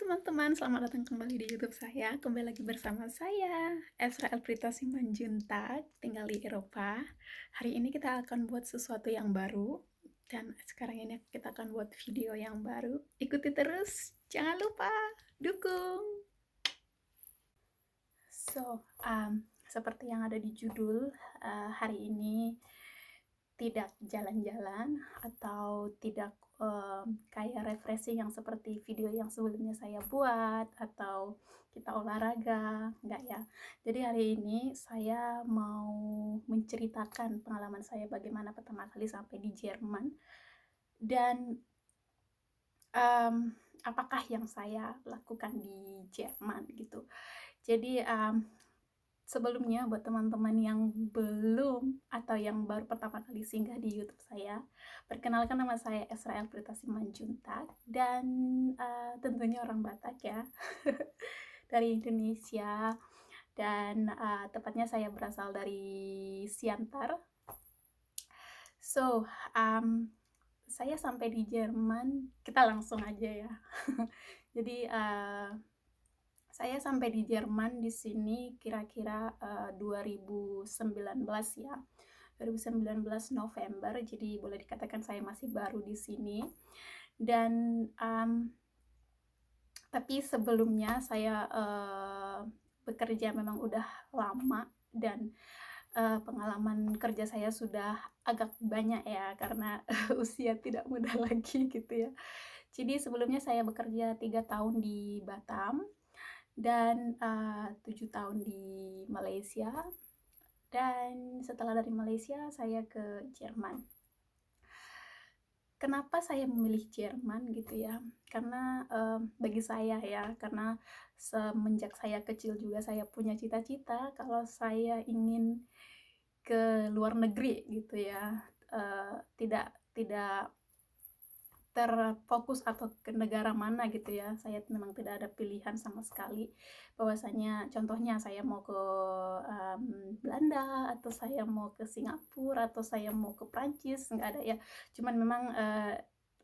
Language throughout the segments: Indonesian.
teman-teman, selamat datang kembali di YouTube saya. Kembali lagi bersama saya, Esra Elprita Simanjuntak, tinggal di Eropa. Hari ini kita akan buat sesuatu yang baru, dan sekarang ini kita akan buat video yang baru. Ikuti terus, jangan lupa dukung. Seperti yang ada di judul, hari ini tidak jalan-jalan atau tidak kayak refreshing yang seperti video yang sebelumnya saya buat atau kita olahraga, enggak ya. Jadi hari ini saya mau menceritakan pengalaman saya bagaimana pertama kali sampai di Jerman dan apakah yang saya lakukan di Jerman gitu. Jadi sebelumnya buat teman-teman yang belum atau yang baru pertama kali singgah di YouTube saya, perkenalkan nama saya Esra Elprita Simanjuntak dan tentunya orang Batak ya, dari Indonesia, dan tepatnya saya berasal dari Siantar. Saya sampai di Jerman, kita langsung aja ya. Jadi saya sampai di Jerman di sini kira-kira 2019 ya. 2019 November, jadi boleh dikatakan saya masih baru di sini. Dan tapi sebelumnya saya bekerja memang udah lama dan pengalaman kerja saya sudah agak banyak ya, karena usia tidak muda lagi gitu ya. Jadi sebelumnya saya bekerja 3 tahun di Batam dan 7 tahun di Malaysia, dan setelah dari Malaysia saya ke Jerman. Kenapa saya memilih Jerman gitu ya? Karena bagi saya ya, karena semenjak saya kecil juga saya punya cita-cita kalau saya ingin ke luar negeri gitu ya. Tidak terfokus atau ke negara mana gitu ya. Saya memang tidak ada pilihan sama sekali. Bahwasanya contohnya saya mau ke Belanda, atau saya mau ke Singapura, atau saya mau ke Prancis, nggak ada ya. Cuman memang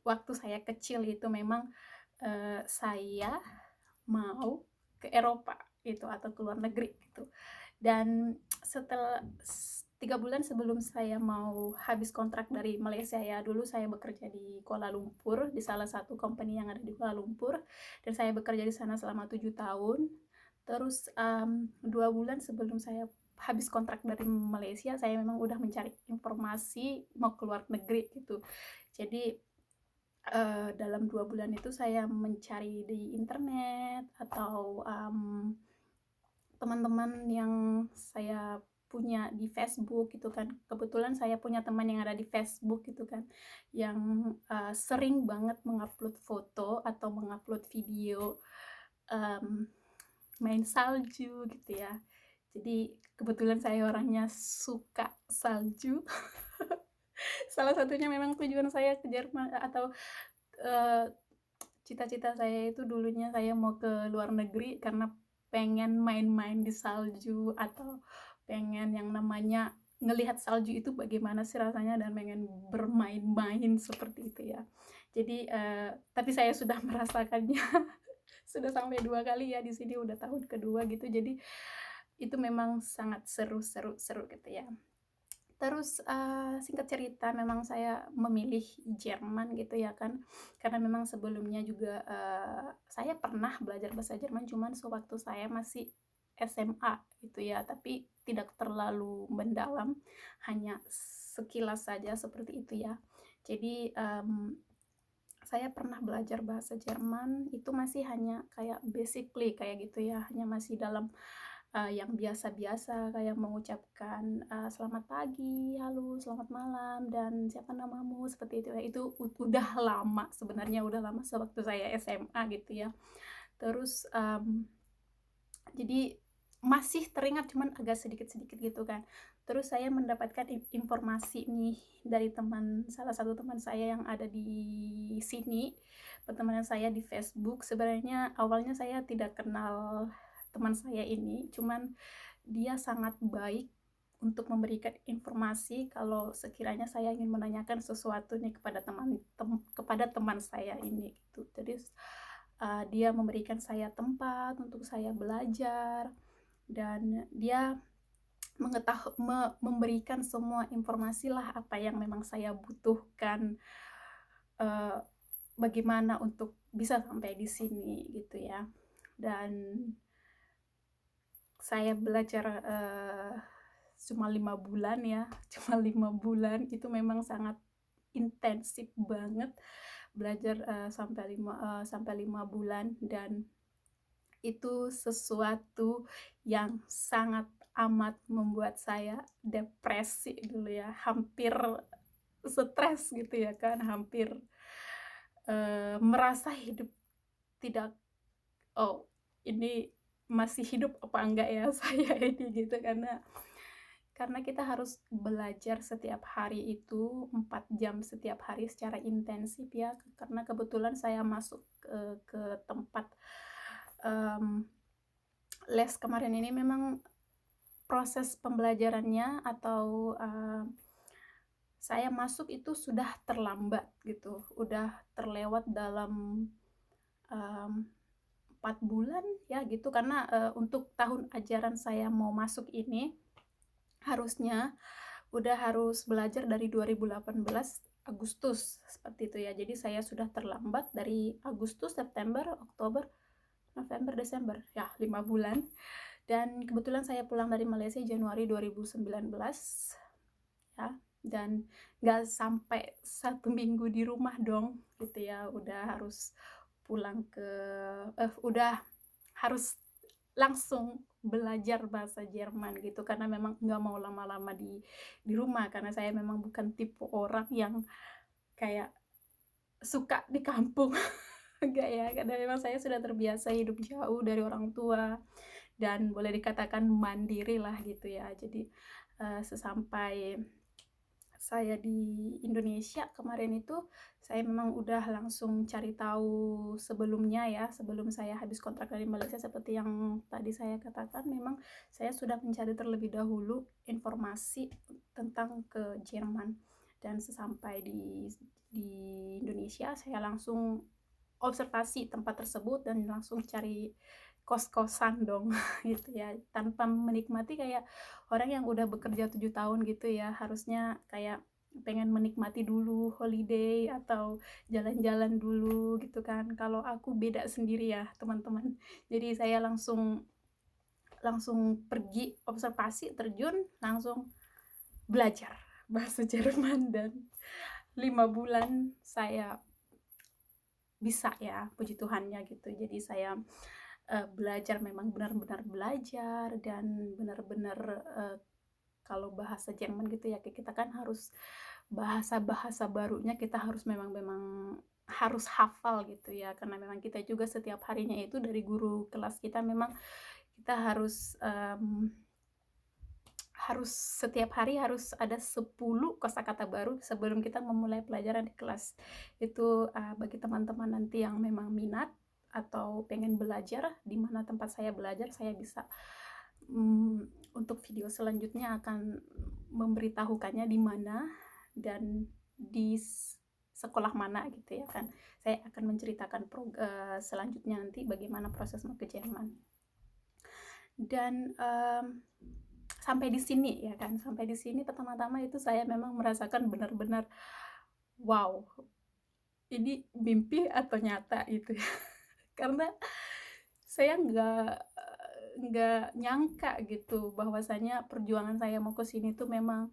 waktu saya kecil itu memang saya mau ke Eropa gitu, atau ke luar negeri gitu. Dan setelah 3 bulan sebelum saya mau habis kontrak dari Malaysia ya, dulu saya bekerja di Kuala Lumpur, di salah satu company yang ada di Kuala Lumpur, dan saya bekerja di sana selama 7 tahun. Terus 2 bulan sebelum saya habis kontrak dari Malaysia, saya memang udah mencari informasi mau keluar negeri gitu. Jadi dalam 2 bulan itu saya mencari di internet atau teman-teman yang saya punya di Facebook gitu kan. Kebetulan saya punya teman yang ada di Facebook gitu kan, yang sering banget mengupload foto atau mengupload video main salju gitu ya. Jadi kebetulan saya orangnya suka salju. Salah satunya memang tujuan saya ke Jerman atau cita-cita saya itu dulunya saya mau ke luar negeri karena pengen main-main di salju, atau pengen yang namanya ngelihat salju itu bagaimana sih rasanya, dan pengen bermain-main seperti itu ya. Jadi tapi saya sudah merasakannya sudah sampai 2 kali ya di sini, udah tahun kedua gitu. Jadi itu memang sangat seru gitu ya. Terus singkat cerita memang saya memilih Jerman gitu ya kan, karena memang sebelumnya juga saya pernah belajar bahasa Jerman, cuman sewaktu saya masih SMA gitu ya, tapi tidak terlalu mendalam, hanya sekilas saja seperti itu ya. Jadi saya pernah belajar bahasa Jerman, itu masih hanya kayak basically kayak gitu ya, hanya masih dalam yang biasa-biasa, kayak mengucapkan selamat pagi, halo, selamat malam, dan siapa namamu, seperti itu ya. Itu udah lama sebenarnya, udah lama sewaktu saya SMA gitu ya. Terus jadi masih teringat, cuman agak sedikit-sedikit gitu kan. Terus saya mendapatkan informasi nih dari salah satu teman saya yang ada di sini, pertemanan saya di Facebook. Sebenarnya awalnya saya tidak kenal teman saya ini, cuman dia sangat baik untuk memberikan informasi kalau sekiranya saya ingin menanyakan sesuatu nih kepada kepada teman saya ini gitu. Jadi dia memberikan saya tempat untuk saya belajar, dan dia memberikan semua informasi lah apa yang memang saya butuhkan, eee, bagaimana untuk bisa sampai di sini gitu ya. Dan saya belajar, cuma 5 bulan ya, cuma 5 bulan itu memang sangat intensif banget belajar, sampai 5 bulan, dan itu sesuatu yang sangat amat membuat saya depresi dulu ya, hampir stres gitu ya kan, hampir, merasa hidup tidak, "Oh, ini masih hidup apa enggak ya saya ini?" Gitu, karena kita harus belajar setiap hari itu 4 jam setiap hari secara intensif ya, karena kebetulan saya masuk ke tempat, mmm, les kemarin ini memang proses pembelajarannya atau, saya masuk itu sudah terlambat gitu, udah terlewat dalam, mmm, 4 bulan ya gitu, karena, untuk tahun ajaran saya mau masuk ini harusnya udah harus belajar dari 2018 Agustus, seperti itu ya. Jadi saya sudah terlambat dari Agustus, September, Oktober, November, Desember, ya 5 bulan. Dan kebetulan saya pulang dari Malaysia Januari 2019 ya, dan nggak sampai 1 minggu di rumah dong gitu ya, udah harus pulang udah harus langsung belajar bahasa Jerman gitu, karena memang nggak mau lama-lama di rumah, karena saya memang bukan tipe orang yang kayak suka di kampung. Enggak ya, karena memang saya sudah terbiasa hidup jauh dari orang tua dan boleh dikatakan mandiri lah gitu ya. Jadi, sesampai saya di Indonesia kemarin itu, saya memang udah langsung cari tahu sebelumnya ya, sebelum saya habis kontrak dari Malaysia, seperti yang tadi saya katakan, memang saya sudah mencari terlebih dahulu informasi tentang ke Jerman. Dan sesampai di Indonesia, saya langsung observasi tempat tersebut dan langsung cari kos-kosan dong gitu ya, tanpa menikmati kayak orang yang udah bekerja 7 tahun gitu ya, harusnya kayak pengen menikmati dulu holiday atau jalan-jalan dulu gitu kan. Kalau aku beda sendiri ya teman-teman. Jadi saya langsung langsung pergi observasi, terjun, langsung belajar bahasa Jerman, dan 5 bulan saya bisa ya, puji Tuhannya gitu. Jadi saya, belajar, memang benar-benar belajar, dan benar-benar, kalau bahasa Jerman gitu ya, kita kan harus bahasa-bahasa barunya kita harus memang memang harus hafal gitu ya, karena memang kita juga setiap harinya itu dari guru kelas kita memang kita harus setiap hari harus ada 10 kosakata baru sebelum kita memulai pelajaran di kelas. Itu, bagi teman-teman nanti yang memang minat atau pengen belajar di mana tempat saya belajar, saya bisa, untuk video selanjutnya akan memberitahukannya di mana dan di sekolah mana gitu ya kan. Saya akan menceritakan selanjutnya nanti bagaimana proses mau ke Jerman. Dan, sampai di sini ya kan, sampai di sini pertama-tama itu saya memang merasakan benar-benar, wow, ini mimpi atau nyata gitu ya. Karena saya nggak nyangka gitu bahwasanya perjuangan saya mau ke sini tuh memang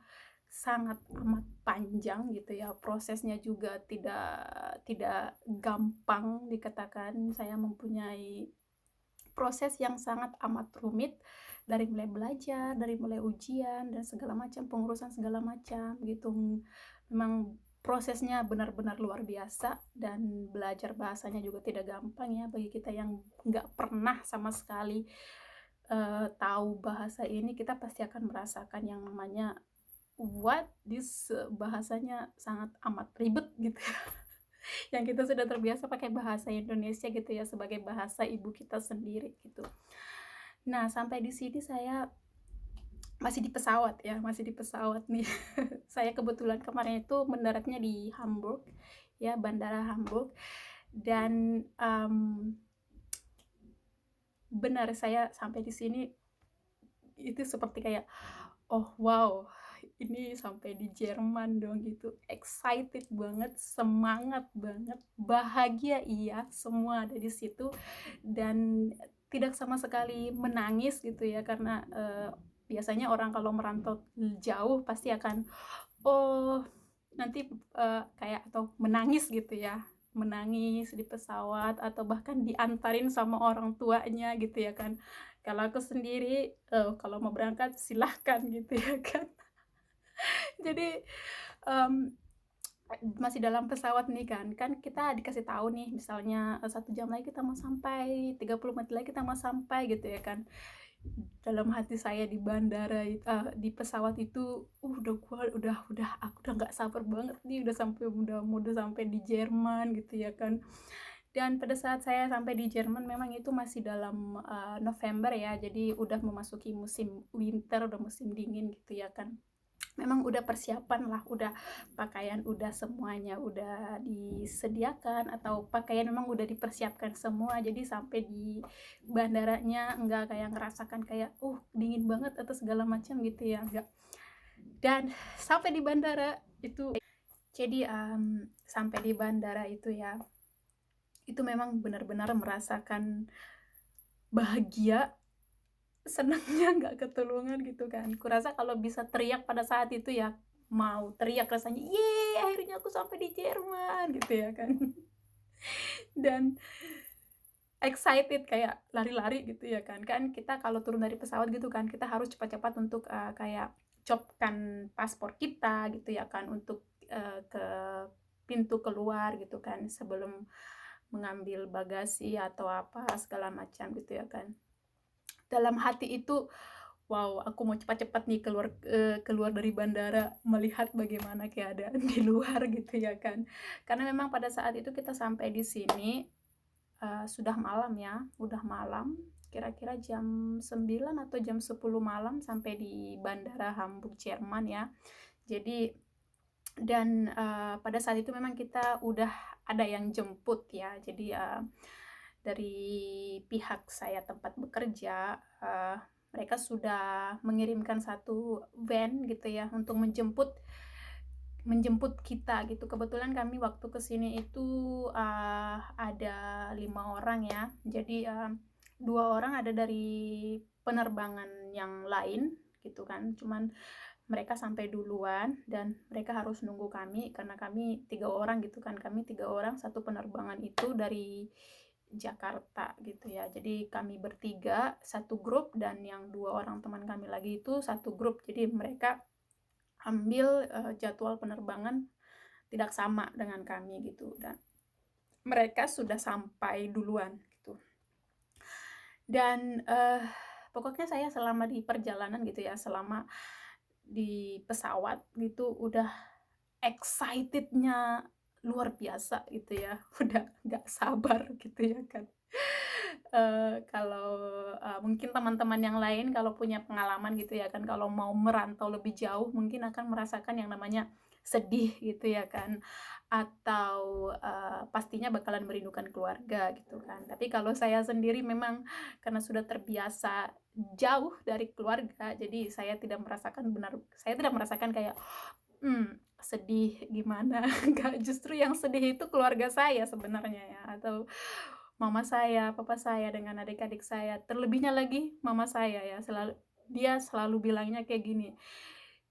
sangat amat panjang gitu ya, prosesnya juga tidak tidak gampang dikatakan. Saya mempunyai proses yang sangat amat rumit, dari mulai belajar, dari mulai ujian dan segala macam, pengurusan segala macam gitu. Memang prosesnya benar-benar luar biasa, dan belajar bahasanya juga tidak gampang ya bagi kita yang nggak pernah sama sekali, tahu bahasa ini. Kita pasti akan merasakan yang namanya, "What? This?" Bahasanya sangat amat ribet gitu ya. Yang kita sudah terbiasa pakai bahasa Indonesia gitu ya, sebagai bahasa ibu kita sendiri gitu. Nah, sampai di sini saya masih di pesawat ya, masih di pesawat nih. Saya kebetulan kemarin itu mendaratnya di Hamburg ya, Bandara Hamburg. Dan, benar saya sampai di sini itu seperti kayak, "Oh wow, ini sampai di Jerman dong," gitu. Excited banget, semangat banget, bahagia iya, semua ada di situ dan tidak sama sekali menangis gitu ya karena, biasanya orang kalau merantau jauh pasti akan, oh nanti, kayak atau menangis gitu ya, menangis di pesawat atau bahkan diantarin sama orang tuanya gitu ya kan. Kalau aku sendiri, kalau mau berangkat silahkan gitu ya kan. Jadi, mmm, masih dalam pesawat nih kan kita dikasih tahu nih misalnya, 1 jam lagi kita mau sampai, 30 menit lagi kita mau sampai gitu ya kan. Dalam hati saya di bandara di pesawat itu, udah aku udah nggak sabar banget nih udah sampai di Jerman gitu ya kan. Dan pada saat saya sampai di Jerman memang itu masih dalam, November ya, jadi udah memasuki musim winter, udah musim dingin gitu ya kan. Memang udah persiapan lah, udah pakaian udah semuanya udah disediakan atau pakaian memang udah dipersiapkan semua. Jadi sampai di bandaranya enggak kayak ngerasakan kayak, dingin banget atau segala macam gitu ya, enggak. Dan sampai di bandara itu jadi, sampai di bandara itu ya, itu memang benar-benar merasakan bahagia, senangnya nggak ketulungan gitu kan. Kurasa kalau bisa teriak pada saat itu ya, mau teriak rasanya, "Yeay, akhirnya aku sampai di Jerman!" Gitu ya kan. Dan excited kayak lari-lari gitu ya kan. Kan kita kalau turun dari pesawat gitu kan, kita harus cepat-cepat untuk, kayak copkan paspor kita gitu ya kan, untuk, ke pintu keluar gitu kan, sebelum mengambil bagasi atau apa segala macam gitu ya kan. Dalam hati itu, wow, aku mau cepat-cepat nih keluar dari bandara, melihat bagaimana keadaan di luar gitu ya kan. Karena memang pada saat itu kita sampai di sini, sudah malam ya, udah malam, kira-kira jam 9 atau jam 10 malam sampai di bandara Hamburg, Jerman ya. Jadi dan, pada saat itu memang kita udah ada yang jemput ya. Jadi, dari pihak saya tempat bekerja, mereka sudah mengirimkan satu van gitu ya untuk menjemput menjemput kita gitu. Kebetulan kami waktu ke sini itu, ada 5 orang ya. Jadi, 2 orang ada dari penerbangan yang lain gitu kan, cuman mereka sampai duluan dan mereka harus nunggu kami karena kami 3 orang gitu kan, kami 3 orang, satu penerbangan itu dari Jakarta gitu ya. Jadi kami bertiga, satu grup dan yang 2 orang teman kami lagi itu satu grup. Jadi mereka ambil, jadwal penerbangan tidak sama dengan kami gitu dan mereka sudah sampai duluan gitu. Dan, pokoknya saya selama di perjalanan gitu ya, selama di pesawat gitu udah excited-nya luar biasa gitu ya, udah nggak sabar gitu ya kan. Kalau, mungkin teman-teman yang lain kalau punya pengalaman gitu ya kan, kalau mau merantau lebih jauh mungkin akan merasakan yang namanya sedih gitu ya kan, atau, pastinya bakalan merindukan keluarga gitu kan. Tapi kalau saya sendiri memang karena sudah terbiasa jauh dari keluarga, jadi saya tidak merasakan kayak, sedih gimana, enggak, justru yang sedih itu keluarga saya sebenarnya ya, atau mama saya, papa saya, dengan adik-adik saya, terlebihnya lagi mama saya ya, dia selalu bilangnya kayak gini,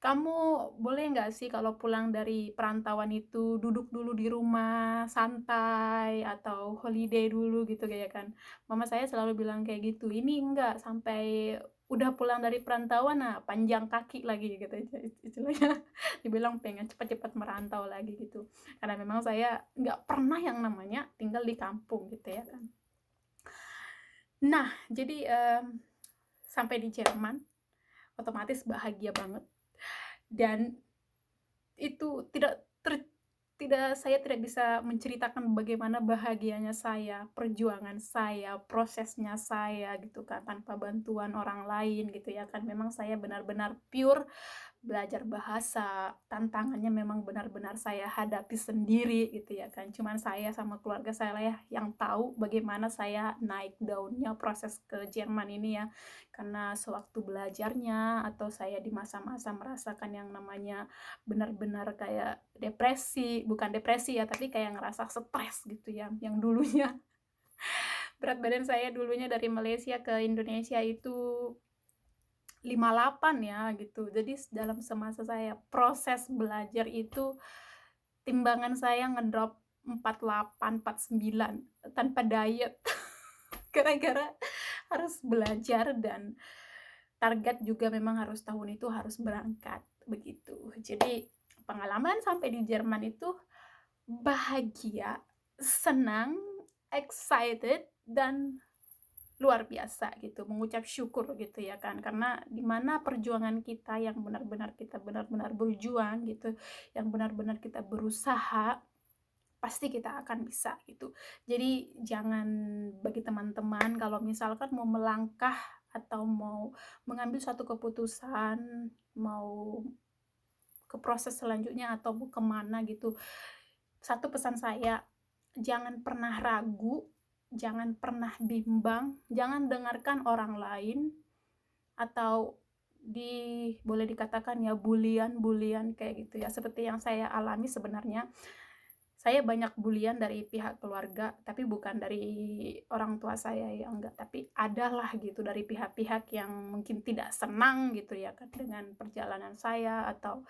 "Kamu boleh nggak sih kalau pulang dari perantauan itu duduk dulu di rumah, santai, atau holiday dulu," gitu kayak kan. Mama saya selalu bilang kayak gitu, "Ini enggak, sampai udah pulang dari perantauan, nah panjang kaki lagi," gitu istilahnya. Dibilang pengen cepet-cepet merantau lagi gitu. Karena memang saya nggak pernah yang namanya tinggal di kampung gitu ya kan. Nah, jadi, sampai di Jerman, otomatis bahagia banget dan itu saya tidak bisa menceritakan bagaimana bahagianya saya, perjuangan saya, prosesnya saya gitu kan, tanpa bantuan orang lain gitu ya kan. Memang saya benar-benar pure belajar bahasa, tantangannya memang benar-benar saya hadapi sendiri gitu ya kan. Cuman saya sama keluarga saya lah ya yang tahu bagaimana saya naik daunnya proses ke Jerman ini ya. Karena sewaktu belajarnya atau saya di masa-masa merasakan yang namanya benar-benar kayak depresi, bukan depresi ya, tapi kayak ngerasa stres gitu ya. Yang dulunya berat badan saya dulunya dari Malaysia ke Indonesia itu 58 ya gitu. Jadi dalam semasa saya proses belajar itu timbangan saya ngedrop 48, 49 tanpa diet. Gara-gara harus belajar dan target juga memang harus tahun itu harus berangkat begitu. Jadi pengalaman sampai di Jerman itu bahagia, senang, excited, dan luar biasa gitu, mengucap syukur gitu ya kan, karena dimana perjuangan kita yang benar-benar kita benar-benar berjuang gitu, yang benar-benar kita berusaha, pasti kita akan bisa gitu. Jadi jangan, bagi teman-teman kalau misalkan mau melangkah atau mau mengambil suatu keputusan, mau ke proses selanjutnya atau mau kemana gitu, satu pesan saya, jangan pernah ragu, jangan pernah bimbang, jangan dengarkan orang lain atau boleh dikatakan ya bulian-bulian kayak gitu ya, seperti yang saya alami sebenarnya. Saya banyak bulian dari pihak keluarga, tapi bukan dari orang tua saya ya, enggak, tapi adalah gitu dari pihak-pihak yang mungkin tidak senang gitu ya kan dengan perjalanan saya, atau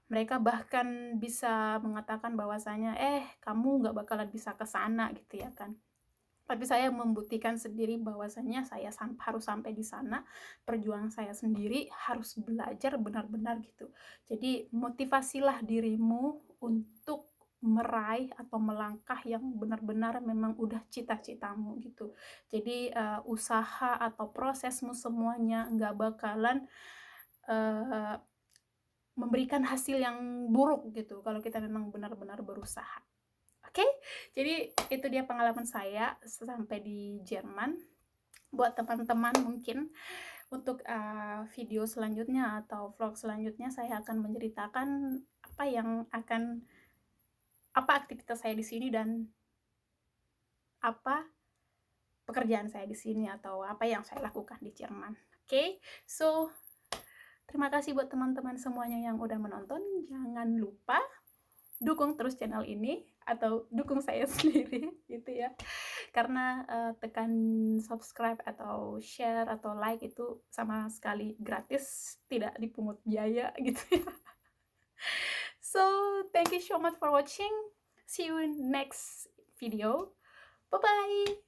mereka bahkan bisa mengatakan bahwasanya, kamu nggak bakalan bisa ke sana," gitu ya kan. Tapi saya membuktikan sendiri bahwasanya saya harus sampai di sana, perjuangan saya sendiri, harus belajar benar-benar gitu. Jadi motivasilah dirimu untuk meraih atau melangkah yang benar-benar memang udah cita-citamu gitu. Jadi, usaha atau prosesmu semuanya nggak bakalan, eee, memberikan hasil yang buruk gitu kalau kita memang benar-benar berusaha. Oke, jadi itu dia pengalaman saya sampai di Jerman. Buat teman-teman mungkin untuk, video selanjutnya atau vlog selanjutnya saya akan menceritakan apa yang akan apa aktivitas saya di sini dan apa pekerjaan saya di sini atau apa yang saya lakukan di Jerman. Oke, so terima kasih buat teman-teman semuanya yang udah menonton. Jangan lupa dukung terus channel ini atau dukung saya sendiri gitu ya, karena tekan subscribe atau share atau like itu sama sekali gratis, tidak dipungut biaya gitu ya. So thank you so much for watching, see you in next video, bye bye.